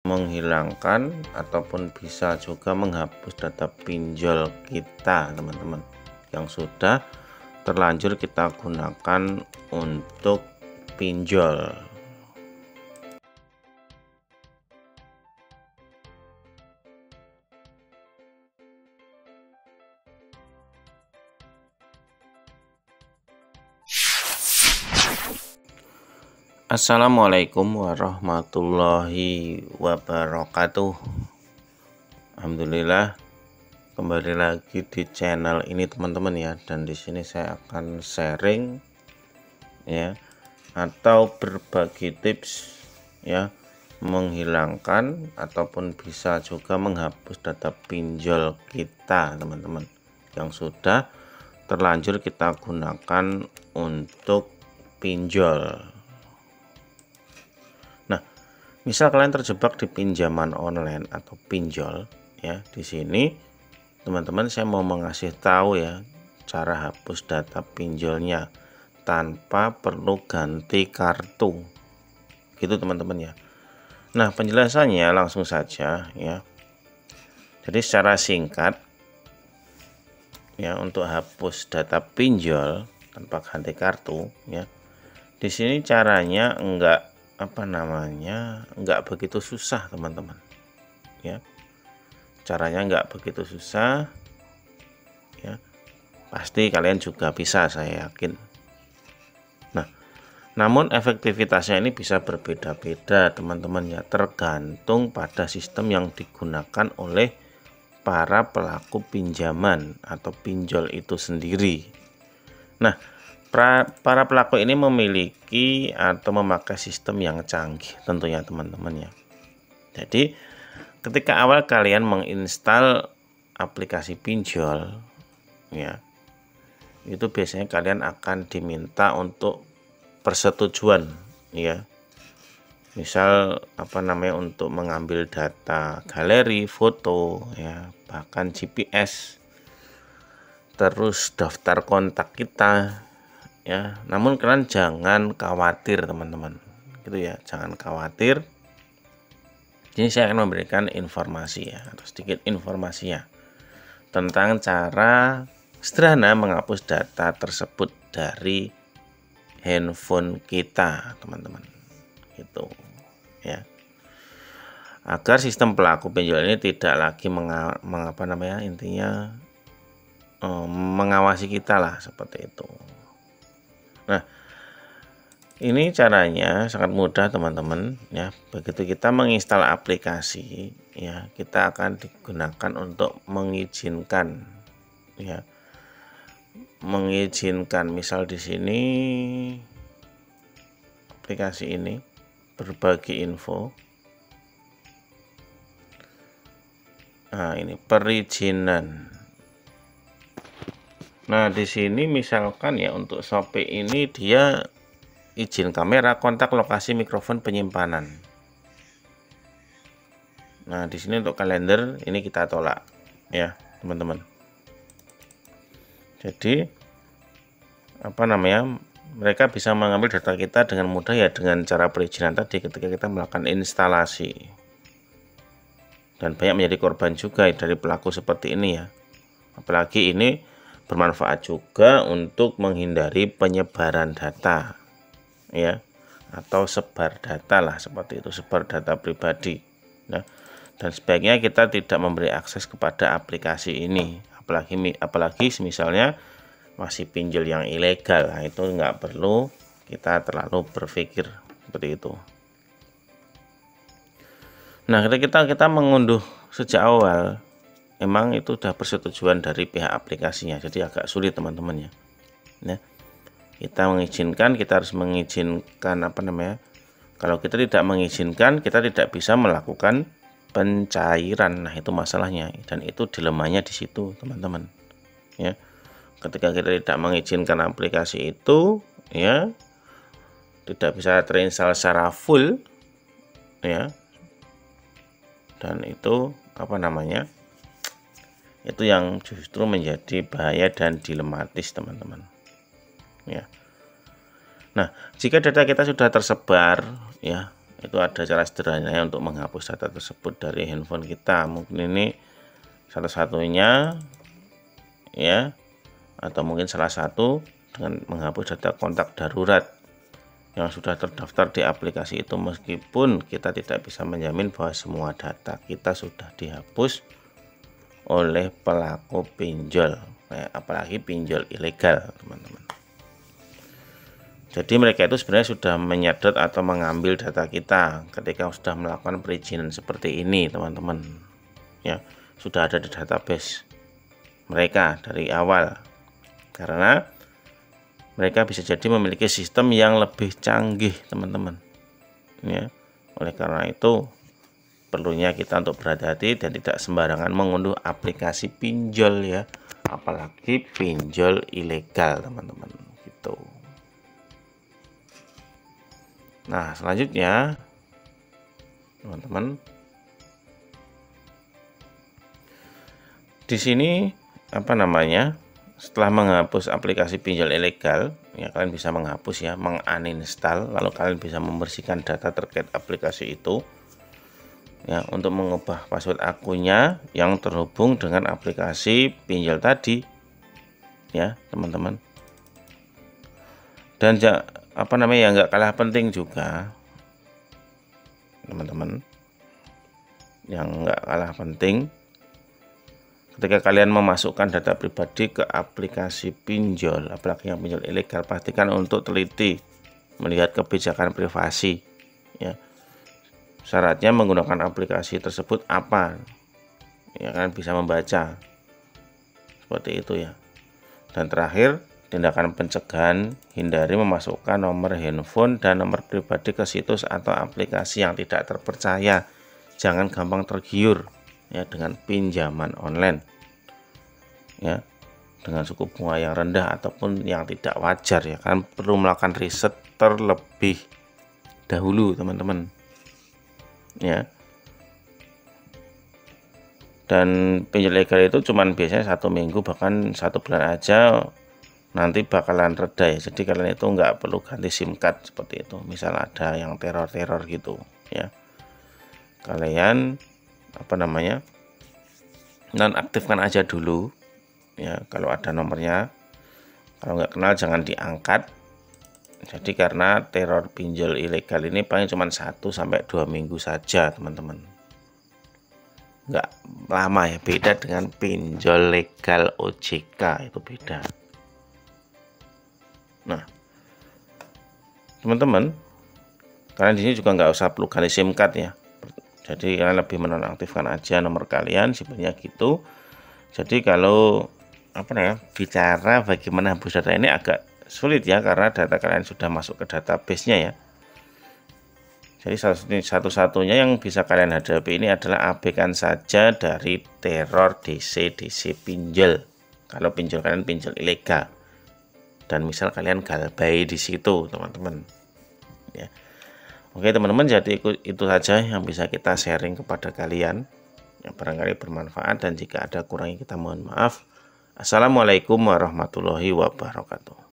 menghilangkan ataupun bisa juga menghapus data pinjol kita, teman-teman, yang sudah terlanjur kita gunakan untuk pinjol. Assalamualaikum warahmatullahi wabarakatuh. Alhamdulillah, kembali lagi di channel ini, teman-teman ya. Dan di sini saya akan sharing ya, atau berbagi tips ya, menghilangkan ataupun bisa juga menghapus data pinjol kita, teman-teman, yang sudah terlanjur kita gunakan untuk pinjol. Misal kalian terjebak di pinjaman online atau pinjol ya, di sini teman-teman saya mau mengasih tahu ya cara hapus data pinjolnya tanpa perlu ganti kartu. Gitu teman-teman ya. Nah, penjelasannya langsung saja ya. Jadi secara singkat ya, untuk hapus data pinjol tanpa ganti kartu ya. Di sini caranya enggak begitu susah, teman-teman ya. Caranya enggak begitu susah ya, pasti kalian juga bisa, saya yakin. Nah, namun efektivitasnya ini bisa berbeda-beda, teman-teman ya, tergantung pada sistem yang digunakan oleh para pelaku pinjaman atau pinjol itu sendiri. Nah, para pelaku ini memiliki atau memakai sistem yang canggih tentunya, teman-teman ya. Jadi ketika awal kalian menginstal aplikasi pinjol ya, itu biasanya kalian akan diminta untuk persetujuan ya. Misal untuk mengambil data galeri, foto ya, bahkan GPS, terus daftar kontak kita ya. Namun kalian jangan khawatir, teman-teman, gitu ya, jangan khawatir. Jadi saya akan memberikan informasi ya, atau sedikit informasinya tentang cara sederhana menghapus data tersebut dari handphone kita, teman-teman, gitu ya, agar sistem pelaku pinjol ini tidak lagi mengawasi kita lah, seperti itu. Nah, ini caranya sangat mudah, teman-teman ya. Begitu kita menginstal aplikasi ya, kita akan digunakan untuk mengizinkan ya. Mengizinkan misal di sini aplikasi ini berbagi info. Nah, ini perizinan. Nah, di sini misalkan ya, untuk Shopee ini dia izin kamera, kontak, lokasi, mikrofon, penyimpanan. Nah, di sini untuk kalender ini kita tolak ya, teman-teman. Jadi mereka bisa mengambil data kita dengan mudah ya, dengan cara perizinan tadi ketika kita melakukan instalasi. Dan banyak menjadi korban juga dari pelaku seperti ini ya. Apalagi ini bermanfaat juga untuk menghindari penyebaran data ya, atau sebar data lah, seperti itu, sebar data pribadi. Nah, dan sebaiknya kita tidak memberi akses kepada aplikasi ini, apalagi misalnya masih pinjol yang ilegal. Nah, itu nggak perlu kita terlalu berpikir seperti itu. Nah, ketika kita mengunduh sejak awal, emang itu sudah persetujuan dari pihak aplikasinya, jadi agak sulit, teman-teman ya. Nah, kita harus mengizinkan kalau kita tidak mengizinkan, kita tidak bisa melakukan pencairan. Nah, itu masalahnya, dan itu dilemanya di situ, teman-teman ya. Ketika kita tidak mengizinkan aplikasi itu ya, tidak bisa terinstall secara full ya, dan itu itu yang justru menjadi bahaya dan dilematis, teman-teman ya. Nah, jika data kita sudah tersebar ya, Itu ada cara sederhananya untuk menghapus data tersebut dari handphone kita. Mungkin ini salah satunya ya, atau mungkin salah satu dengan menghapus data kontak darurat yang sudah terdaftar di aplikasi itu, meskipun kita tidak bisa menjamin bahwa semua data kita sudah dihapus oleh pelaku pinjol, apalagi pinjol ilegal, teman-teman. Jadi mereka itu sebenarnya sudah menyedot atau mengambil data kita ketika sudah melakukan perizinan seperti ini, teman-teman. Ya, sudah ada di database mereka dari awal. Karena mereka bisa jadi memiliki sistem yang lebih canggih, teman-teman. Ya, oleh karena itu perlunya kita untuk berhati-hati dan tidak sembarangan mengunduh aplikasi pinjol ya, apalagi pinjol ilegal, teman-teman. Gitu. Nah, selanjutnya teman-teman, di sini setelah menghapus aplikasi pinjol ilegal ya, kalian bisa menghapus ya, menguninstall, lalu kalian bisa membersihkan data terkait aplikasi itu ya, untuk mengubah password akunnya yang terhubung dengan aplikasi pinjol tadi ya, teman-teman. Dan yang nggak kalah penting juga, teman-teman, yang nggak kalah penting, ketika kalian memasukkan data pribadi ke aplikasi pinjol, apalagi yang pinjol ilegal, pastikan untuk teliti melihat kebijakan privasi ya. Syaratnya menggunakan aplikasi tersebut apa ya, kalian bisa membaca seperti itu ya. Dan terakhir, tindakan pencegahan, hindari memasukkan nomor handphone dan nomor pribadi ke situs atau aplikasi yang tidak terpercaya. Jangan gampang tergiur ya dengan pinjaman online ya, dengan suku bunga yang rendah ataupun yang tidak wajar ya. Kan perlu melakukan riset terlebih dahulu, teman-teman ya. Dan pinjol ilegal itu cuman biasanya 1 minggu, bahkan 1 bulan aja nanti bakalan reda ya. Jadi kalian itu nggak perlu ganti SIM card seperti itu. Misal ada yang teror-teror gitu ya, kalian nonaktifkan aja dulu ya kalau ada nomornya. Kalau nggak kenal jangan diangkat. Jadi karena teror pinjol ilegal ini paling cuma 1-2 minggu saja, teman-teman. Nggak lama ya, beda dengan pinjol legal OJK, itu beda. Nah, teman-teman, kalian di sini juga nggak usah perlu ganti SIM card ya. Jadi kalian lebih menonaktifkan aja nomor kalian, sebenarnya gitu. Jadi kalau bicara bagaimana hapus data ini agak sulit ya, karena data kalian sudah masuk ke database-nya ya. Jadi satu-satunya yang bisa kalian hadapi ini adalah abaikan saja dari teror DC pinjol. Kalau pinjol kalian pinjol ilegal, dan misal kalian galbay di situ, teman-teman ya. Oke teman-teman, jadi itu saja yang bisa kita sharing kepada kalian yang barangkali bermanfaat, dan jika ada kurangnya kita mohon maaf. Assalamualaikum warahmatullahi wabarakatuh.